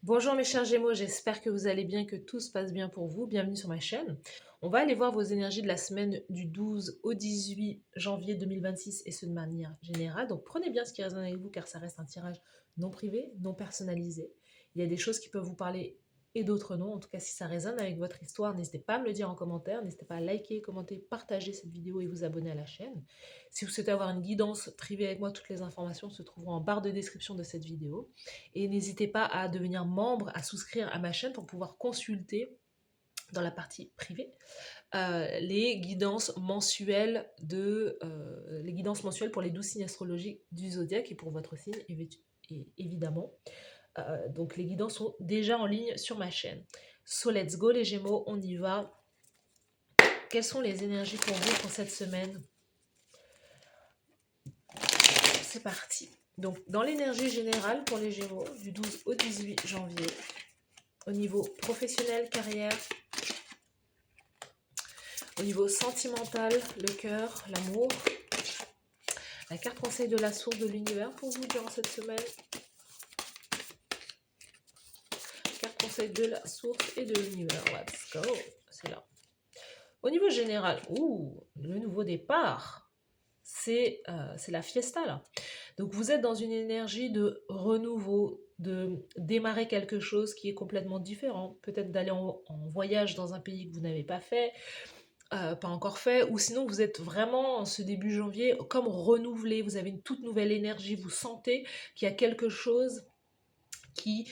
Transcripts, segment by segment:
Bonjour mes chers Gémeaux, j'espère que vous allez bien, que tout se passe bien pour vous. Bienvenue sur ma chaîne. On va aller voir vos énergies de la semaine du 12 au 18 janvier 2026 et ce de manière générale. Donc prenez bien ce qui résonne avec vous car ça reste un tirage non privé, non personnalisé. Il y a des choses qui peuvent vous parler et d'autres non. En tout cas, si ça résonne avec votre histoire, n'hésitez pas à me le dire en commentaire. N'hésitez pas à liker, commenter, partager cette vidéo et vous abonner à la chaîne. Si vous souhaitez avoir une guidance privée avec moi, toutes les informations se trouveront en barre de description de cette vidéo. Et n'hésitez pas à devenir membre, à souscrire à ma chaîne pour pouvoir consulter dans la partie privée les guidances mensuelles pour les 12 signes astrologiques du zodiaque et pour votre signe évidemment. Donc les guidances sont déjà en ligne sur ma chaîne. So let's go les Gémeaux, on y va. Quelles sont les énergies pour vous pour cette semaine? C'est parti. Donc dans l'énergie générale pour les Gémeaux du 12 au 18 janvier, au niveau professionnel, carrière, au niveau sentimental, le cœur, l'amour. La carte conseil de la source de l'univers pour vous durant cette semaine. Carte conseil de la source et de l'univers. Let's go. C'est là. Au niveau général, le nouveau départ. C'est la fiesta là. Donc vous êtes dans une énergie de renouveau, de démarrer quelque chose qui est complètement différent. Peut-être d'aller en voyage dans un pays que vous n'avez pas fait. Pas encore fait, ou sinon vous êtes vraiment en ce début janvier comme renouvelé, vous avez une toute nouvelle énergie, vous sentez qu'il y a quelque chose qui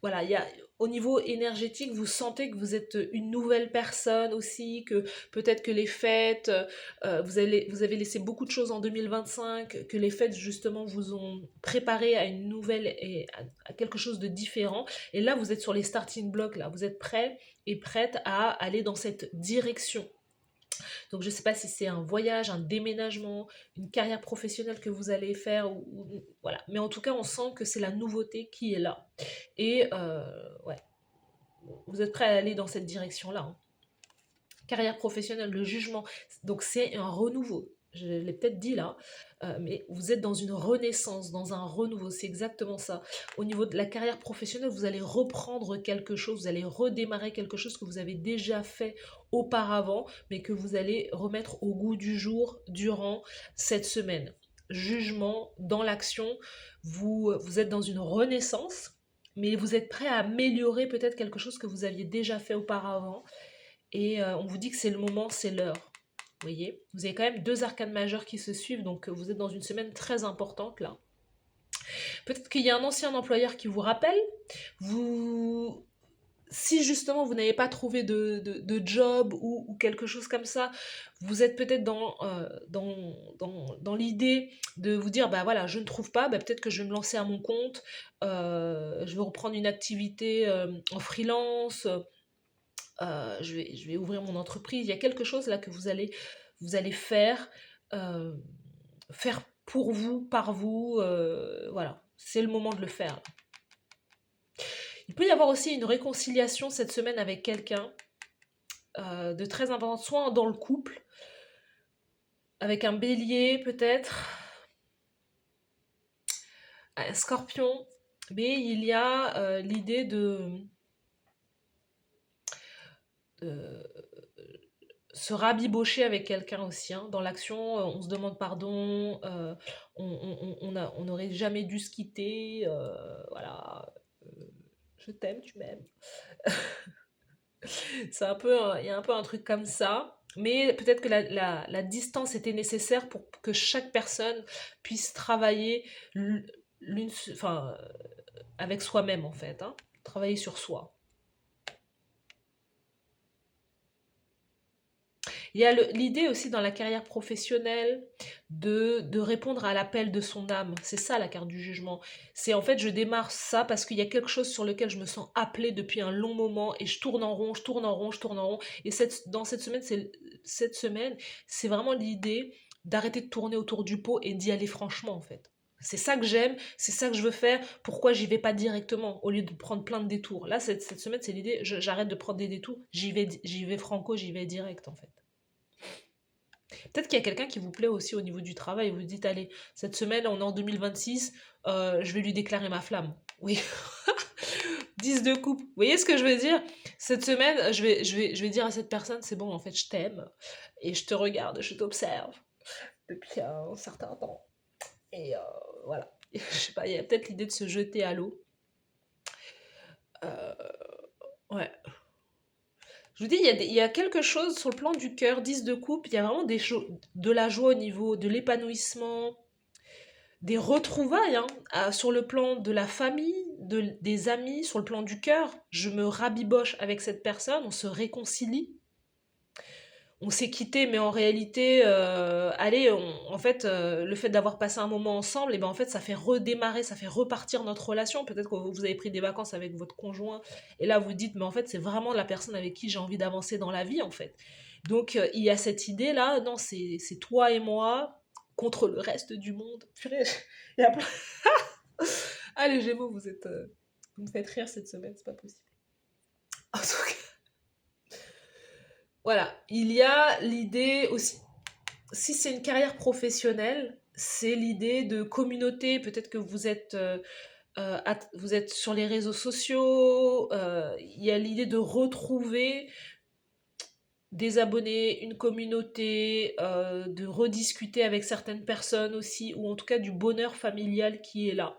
voilà, il y a au niveau énergétique, vous sentez que vous êtes une nouvelle personne aussi, que peut-être que les fêtes, vous avez laissé beaucoup de choses en 2025, que les fêtes justement vous ont préparé à une nouvelle et à quelque chose de différent. Et là, vous êtes sur les starting blocks, là, vous êtes prêts et prête à aller dans cette direction. Donc je ne sais pas si c'est un voyage, un déménagement, une carrière professionnelle que vous allez faire, voilà. Mais en tout cas, on sent que c'est la nouveauté qui est là. Et ouais, vous êtes prêt à aller dans cette direction-là. Hein. Carrière professionnelle, le jugement, donc c'est un renouveau. Je l'ai peut-être dit là, mais vous êtes dans une renaissance, dans un renouveau, c'est exactement ça. Au niveau de la carrière professionnelle, vous allez reprendre quelque chose, vous allez redémarrer quelque chose que vous avez déjà fait auparavant, mais que vous allez remettre au goût du jour durant cette semaine. Jugement, dans l'action, vous êtes dans une renaissance, mais vous êtes prêt à améliorer peut-être quelque chose que vous aviez déjà fait auparavant, et on vous dit que c'est le moment, c'est l'heure. Vous voyez, vous avez quand même deux arcanes majeures qui se suivent, donc vous êtes dans une semaine très importante là. Peut-être qu'il y a un ancien employeur qui vous rappelle. Si justement vous n'avez pas trouvé de job ou quelque chose comme ça, vous êtes peut-être dans l'idée de vous dire, bah voilà, je ne trouve pas, bah peut-être que je vais me lancer à mon compte, je vais reprendre une activité en freelance, je vais ouvrir mon entreprise. Il y a quelque chose là que vous allez faire, euh, faire pour vous, par vous, voilà, c'est le moment de le faire. Il peut y avoir aussi une réconciliation cette semaine avec quelqu'un de très important, soit dans le couple, avec un bélier peut-être, un scorpion, mais il y a l'idée de se rabibocher avec quelqu'un aussi. Hein. Dans l'action, on se demande pardon, on n'aurait jamais dû se quitter, voilà, je t'aime, tu m'aimes. C'est un peu, il y a un peu un truc comme ça, mais peut-être que la distance était nécessaire pour que chaque personne puisse travailler enfin, avec soi-même en fait, hein, travailler sur soi. Il y a l'idée aussi dans la carrière professionnelle de répondre à l'appel de son âme. C'est ça la carte du jugement. C'est en fait, je démarre ça parce qu'il y a quelque chose sur lequel je me sens appelée depuis un long moment et je tourne en rond, je tourne en rond, je tourne en rond. Et dans cette semaine, c'est vraiment l'idée d'arrêter de tourner autour du pot et d'y aller franchement en fait. C'est ça que j'aime, c'est ça que je veux faire. Pourquoi j'y vais pas directement au lieu de prendre plein de détours? Là, cette semaine, c'est l'idée, j'arrête de prendre des détours, j'y vais franco, j'y vais direct en fait. Peut-être qu'il y a quelqu'un qui vous plaît aussi au niveau du travail. Vous dites, allez, cette semaine, on est en 2026, je vais lui déclarer ma flamme. Oui. 10 de coupe. Vous voyez ce que je veux dire? Cette semaine, je vais dire à cette personne, c'est bon, en fait, je t'aime. Et je te regarde, je t'observe depuis un certain temps. Et voilà. Je sais pas, il y a peut-être l'idée de se jeter à l'eau. Euh, ouais. Je vous dis, il y a quelque chose sur le plan du cœur, 10 de coupe, il y a vraiment de la joie au niveau de l'épanouissement, des retrouvailles, hein, sur le plan de la famille, des amis, sur le plan du cœur. Je me rabiboche avec cette personne, on se réconcilie. On s'est quitté, mais en réalité, allez, en fait, le fait d'avoir passé un moment ensemble, et ben en fait, ça fait redémarrer, ça fait repartir notre relation. Peut-être que vous avez pris des vacances avec votre conjoint, et là vous dites, mais en fait, c'est vraiment la personne avec qui j'ai envie d'avancer dans la vie, en fait. Donc, il y a cette idée-là, non, c'est toi et moi contre le reste du monde. Purée, il y a plein... Ah, les Gémeaux, vous me faites rire cette semaine, c'est pas possible. En tout cas, voilà, il y a l'idée aussi, si c'est une carrière professionnelle, c'est l'idée de communauté. Peut-être que vous êtes sur les réseaux sociaux. Il y a l'idée de retrouver des abonnés, une communauté, de rediscuter avec certaines personnes aussi, ou en tout cas du bonheur familial qui est là.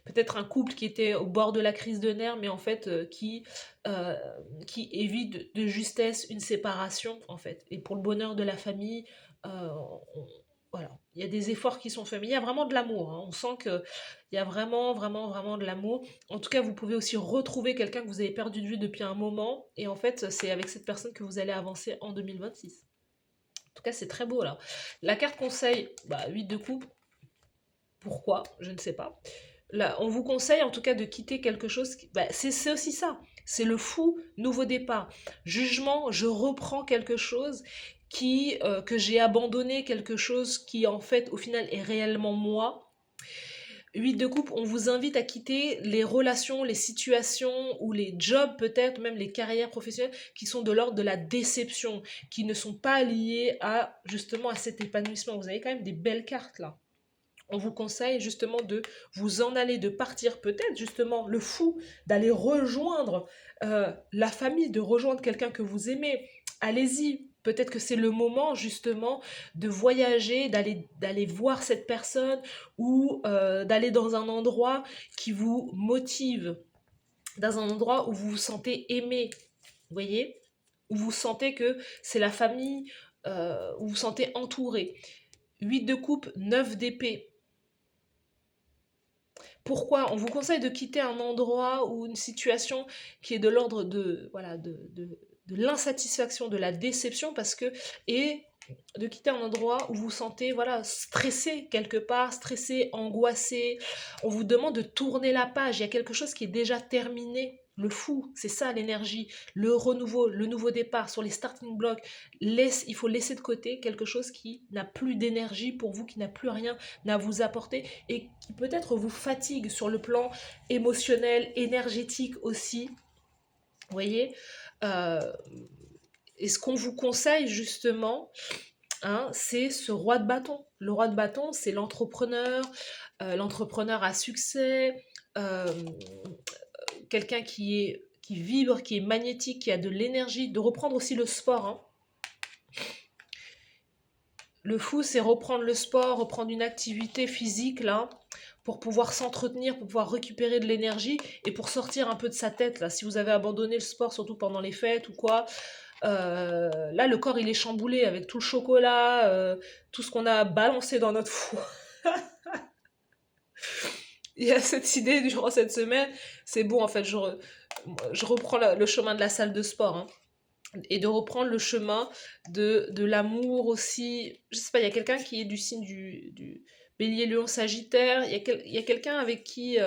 Peut-être un couple qui était au bord de la crise de nerfs, mais en fait euh, qui évite de justesse une séparation, en fait. Et pour le bonheur de la famille, on- voilà, il y a des efforts qui sont faits, mais il y a vraiment de l'amour, hein. On sent qu'il y a vraiment, vraiment, vraiment de l'amour. En tout cas, vous pouvez aussi retrouver quelqu'un que vous avez perdu de vue depuis un moment, et en fait, c'est avec cette personne que vous allez avancer en 2026. En tout cas, c'est très beau là. La carte conseil, 8 de coupe. Pourquoi? Je ne sais pas. Là, on vous conseille en tout cas de quitter quelque chose. C'est aussi ça. C'est le fou nouveau départ. Jugement, je reprends quelque chose que j'ai abandonné, quelque chose qui en fait au final est réellement moi. 8 de coupe, on vous invite à quitter les relations, les situations ou les jobs peut-être, même les carrières professionnelles qui sont de l'ordre de la déception, qui ne sont pas liées à justement à cet épanouissement. Vous avez quand même des belles cartes là. On vous conseille justement de vous en aller, de partir peut-être justement le fou, d'aller rejoindre la famille, de rejoindre quelqu'un que vous aimez. Allez-y, peut-être que c'est le moment justement de voyager, d'aller voir cette personne ou d'aller dans un endroit qui vous motive, dans un endroit où vous vous sentez aimé, vous voyez, où vous sentez que c'est la famille, où vous vous sentez entouré. 8 de coupe, 9 d'épée. Pourquoi? On vous conseille de quitter un endroit ou une situation qui est de l'ordre de l'insatisfaction, de la déception, et de quitter un endroit où vous vous sentez voilà, stressé quelque part, stressé, angoissé. On vous demande de tourner la page. Il y a quelque chose qui est déjà terminé. Le fou, c'est ça l'énergie, le renouveau, le nouveau départ sur les starting blocks. Il faut laisser de côté quelque chose qui n'a plus d'énergie pour vous, qui n'a plus rien à vous apporter et qui peut-être vous fatigue sur le plan émotionnel, énergétique aussi. Vous voyez, euh, et ce qu'on vous conseille justement, hein, c'est ce roi de bâton. Le roi de bâton, c'est l'entrepreneur à succès, euh, quelqu'un qui vibre, qui est magnétique, qui a de l'énergie, de reprendre aussi le sport, hein. Le fou, c'est reprendre le sport, reprendre une activité physique, là, pour pouvoir s'entretenir, pour pouvoir récupérer de l'énergie et pour sortir un peu de sa tête, là. Si vous avez abandonné le sport, surtout pendant les fêtes ou quoi, là, le corps, il est chamboulé avec tout le chocolat, tout ce qu'on a balancé dans notre four. Il y a cette idée durant cette semaine, c'est bon, en fait, je reprends le chemin de la salle de sport, hein. Et de reprendre le chemin de l'amour aussi. Je sais pas, il y a quelqu'un qui est du signe du bélier, lion, sagittaire. Il y a quelqu'un avec qui...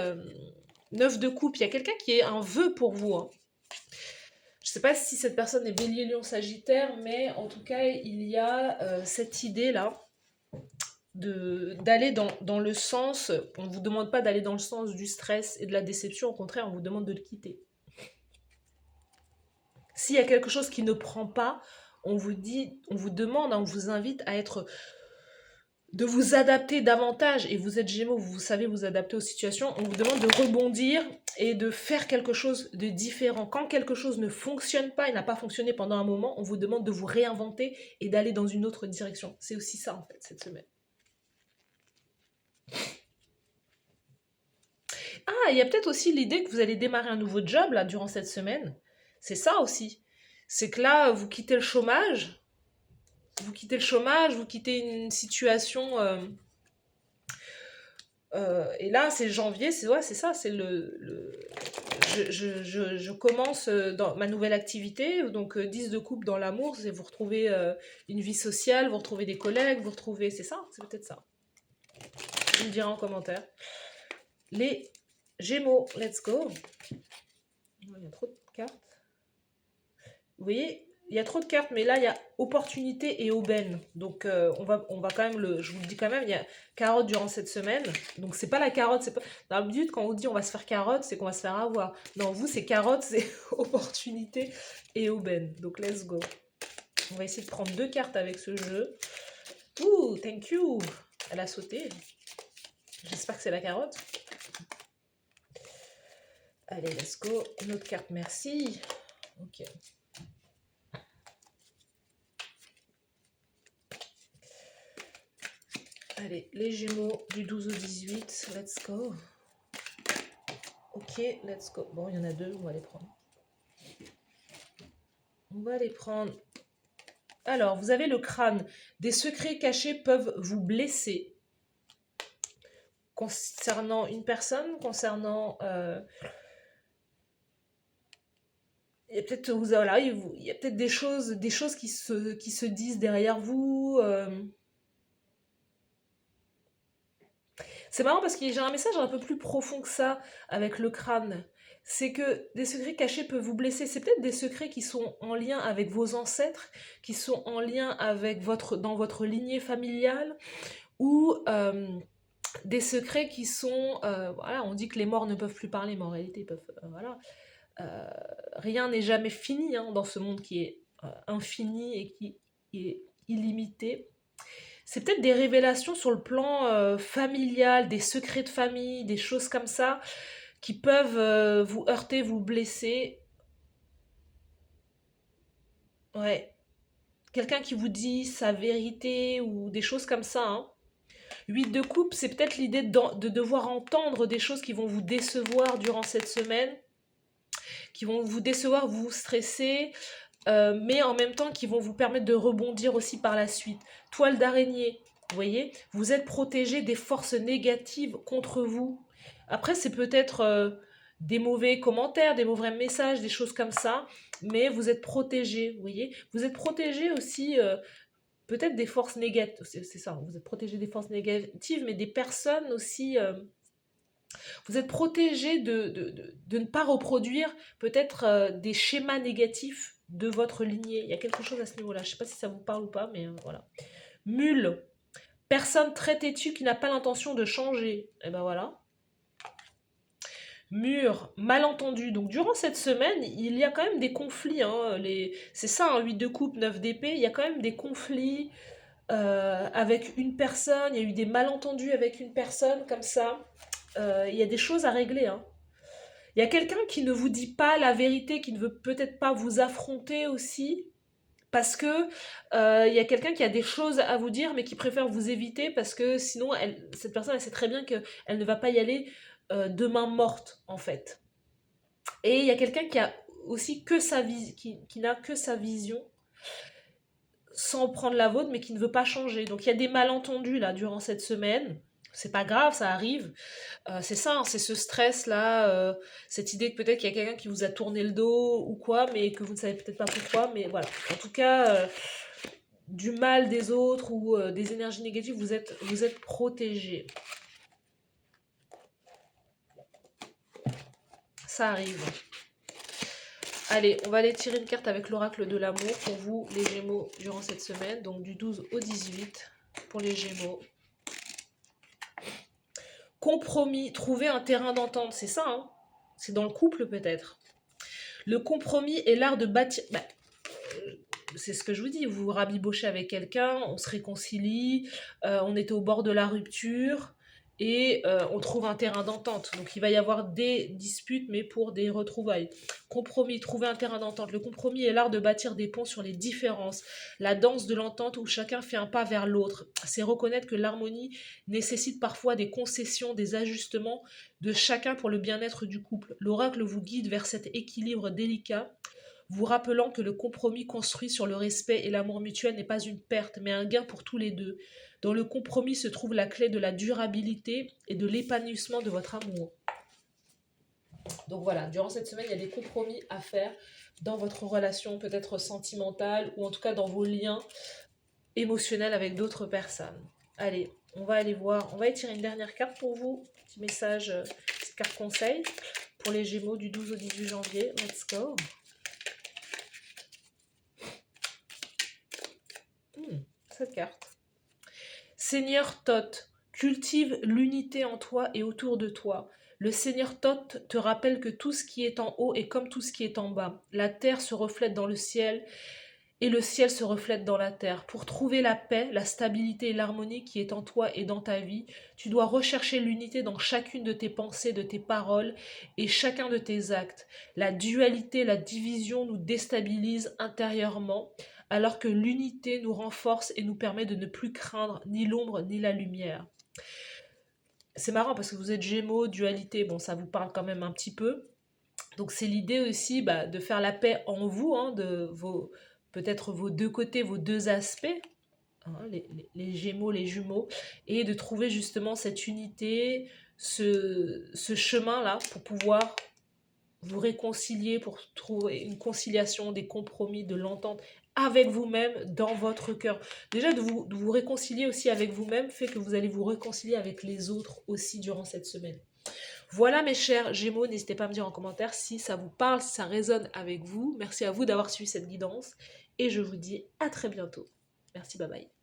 9 de coupe, il y a quelqu'un qui est un vœu pour vous, hein. Je sais pas si cette personne est bélier, lion, sagittaire, mais en tout cas, il y a cette idée-là d'aller dans le sens... On ne vous demande pas d'aller dans le sens du stress et de la déception, au contraire, on vous demande de le quitter. S'il y a quelque chose qui ne prend pas, on vous demande, on vous invite à être de vous adapter davantage, et vous êtes Gémeaux, vous savez vous adapter aux situations, on vous demande de rebondir et de faire quelque chose de différent. Quand quelque chose ne fonctionne pas et n'a pas fonctionné pendant un moment, on vous demande de vous réinventer et d'aller dans une autre direction. C'est aussi ça, en fait, cette semaine. Ah, il y a peut-être aussi l'idée que vous allez démarrer un nouveau job, là, durant cette semaine. C'est ça aussi. C'est que là, vous quittez le chômage, vous quittez une situation... et là, c'est janvier, c'est ouais, c'est ça, c'est je commence dans ma nouvelle activité, donc 10 de coupe dans l'amour, c'est vous retrouvez une vie sociale, vous retrouvez des collègues, vous retrouvez, c'est ça, c'est peut-être ça. Vous me direz en commentaire. Les Gémeaux, let's go. Il y a trop de cartes. Vous voyez, il y a trop de cartes, mais là, il y a opportunité et aubaine. Donc, on va quand même, je vous le dis quand même, il y a carotte durant cette semaine. Donc, c'est pas la carotte, c'est pas... D'habitude, quand on dit on va se faire carotte, c'est qu'on va se faire avoir. Non, vous, c'est carotte, c'est opportunité et aubaine. Donc, let's go. On va essayer de prendre 2 cartes avec ce jeu. Ouh, thank you. Elle a sauté. J'espère que c'est la carotte. Allez, let's go. Une autre carte, merci. Ok. Allez, les Gémeaux du 12 au 18, let's go. Ok, let's go. Bon, il y en a 2, on va les prendre. On va les prendre. Alors, vous avez le crâne. Des secrets cachés peuvent vous blesser. Concernant une personne, concernant... il y a peut-être voilà, il y a peut-être des choses qui se disent derrière vous. C'est marrant parce que j'ai un message un peu plus profond que ça avec le crâne. C'est que des secrets cachés peuvent vous blesser. C'est peut-être des secrets qui sont en lien avec vos ancêtres, qui sont en lien avec dans votre lignée familiale, ou des secrets qui sont... voilà, on dit que les morts ne peuvent plus parler, mais en réalité, ils peuvent... voilà. Rien n'est jamais fini hein, dans ce monde qui est infini et qui est illimité. C'est peut-être des révélations sur le plan familial, des secrets de famille, des choses comme ça, qui peuvent vous heurter, vous blesser. Ouais. Quelqu'un qui vous dit sa vérité ou des choses comme ça. Hein. 8 de coupe, c'est peut-être l'idée de devoir entendre des choses qui vont vous décevoir durant cette semaine, qui vont vous décevoir, vous stresser, mais en même temps qui vont vous permettre de rebondir aussi par la suite. Toile d'araignée, vous voyez, vous êtes protégé des forces négatives contre vous. Après, c'est peut-être des mauvais commentaires, des mauvais messages, des choses comme ça, mais vous êtes protégé, vous voyez. Vous êtes protégé aussi peut-être des forces négatives, c'est ça, vous êtes protégé des forces négatives, mais des personnes aussi... vous êtes protégé de ne pas reproduire peut-être des schémas négatifs de votre lignée. Il y a quelque chose à ce niveau-là. Je ne sais pas si ça vous parle ou pas, mais voilà. Mule. Personne très têtue qui n'a pas l'intention de changer. Et ben voilà. Mur, malentendu. Donc durant cette semaine, il y a quand même des conflits. Hein, c'est ça, hein, 8 de coupe, 9 d'épée. Il y a quand même des conflits avec une personne. Il y a eu des malentendus avec une personne comme ça. Il y a des choses à régler. Hein. Il y a quelqu'un qui ne vous dit pas la vérité, qui ne veut peut-être pas vous affronter aussi, parce que il y a quelqu'un qui a des choses à vous dire, mais qui préfère vous éviter, parce que sinon, cette personne, elle sait très bien qu'elle ne va pas y aller de main morte, en fait. Et il y a quelqu'un qui a aussi que qui n'a que sa vision, sans prendre la vôtre, mais qui ne veut pas changer. Donc il y a des malentendus là durant cette semaine. C'est pas grave, ça arrive. C'est ça, hein, c'est ce stress-là, cette idée que peut-être qu'il y a quelqu'un qui vous a tourné le dos ou quoi, mais que vous ne savez peut-être pas pourquoi, mais voilà. En tout cas, du mal des autres ou des énergies négatives, vous êtes protégé. Ça arrive. Allez, on va aller tirer une carte avec l'oracle de l'amour pour vous, les Gémeaux, durant cette semaine, donc du 12 au 18 pour les Gémeaux. Compromis, trouver un terrain d'entente, c'est ça, hein, c'est dans le couple peut-être. Le compromis est l'art de bâtir... c'est ce que je vous dis, vous vous rabibochez avec quelqu'un, on se réconcilie, on était au bord de la rupture et on trouve un terrain d'entente. Donc il va y avoir des disputes, mais pour des retrouvailles. Compromis, trouver un terrain d'entente. Le compromis est l'art de bâtir des ponts sur les différences. La danse de l'entente où chacun fait un pas vers l'autre. C'est reconnaître que l'harmonie nécessite parfois des concessions, des ajustements de chacun pour le bien-être du couple. L'oracle vous guide vers cet équilibre délicat, vous rappelant que le compromis construit sur le respect et l'amour mutuel n'est pas une perte, mais un gain pour tous les deux. Dans le compromis se trouve la clé de la durabilité et de l'épanouissement de votre amour. Donc voilà, durant cette semaine, il y a des compromis à faire dans votre relation, peut-être sentimentale, ou en tout cas dans vos liens émotionnels avec d'autres personnes. Allez, on va aller voir, on va étirer une dernière carte pour vous. Petit message, petite carte conseil pour les Gémeaux du 12 au 18 janvier. Let's go. Cette carte. Seigneur Thoth, cultive l'unité en toi et autour de toi. Le Seigneur Thoth te rappelle que tout ce qui est en haut est comme tout ce qui est en bas. La terre se reflète dans le ciel et le ciel se reflète dans la terre. Pour trouver la paix, la stabilité et l'harmonie qui est en toi et dans ta vie, tu dois rechercher l'unité dans chacune de tes pensées, de tes paroles et chacun de tes actes. La dualité, la division nous déstabilise intérieurement, alors que l'unité nous renforce et nous permet de ne plus craindre ni l'ombre ni la lumière. C'est marrant parce que vous êtes Gémeaux, dualité, bon ça vous parle quand même un petit peu. Donc c'est l'idée aussi de faire la paix en vous, hein, de peut-être vos deux côtés, vos deux aspects, hein, les Gémeaux, les jumeaux, et de trouver justement cette unité, ce chemin-là pour pouvoir vous réconcilier, pour trouver une conciliation, des compromis, de l'entente avec vous-même dans votre cœur. Déjà, de vous réconcilier aussi avec vous-même fait que vous allez vous réconcilier avec les autres aussi durant cette semaine. Voilà mes chers Gémeaux, n'hésitez pas à me dire en commentaire si ça vous parle, si ça résonne avec vous. Merci à vous d'avoir suivi cette guidance et je vous dis à très bientôt. Merci, bye bye.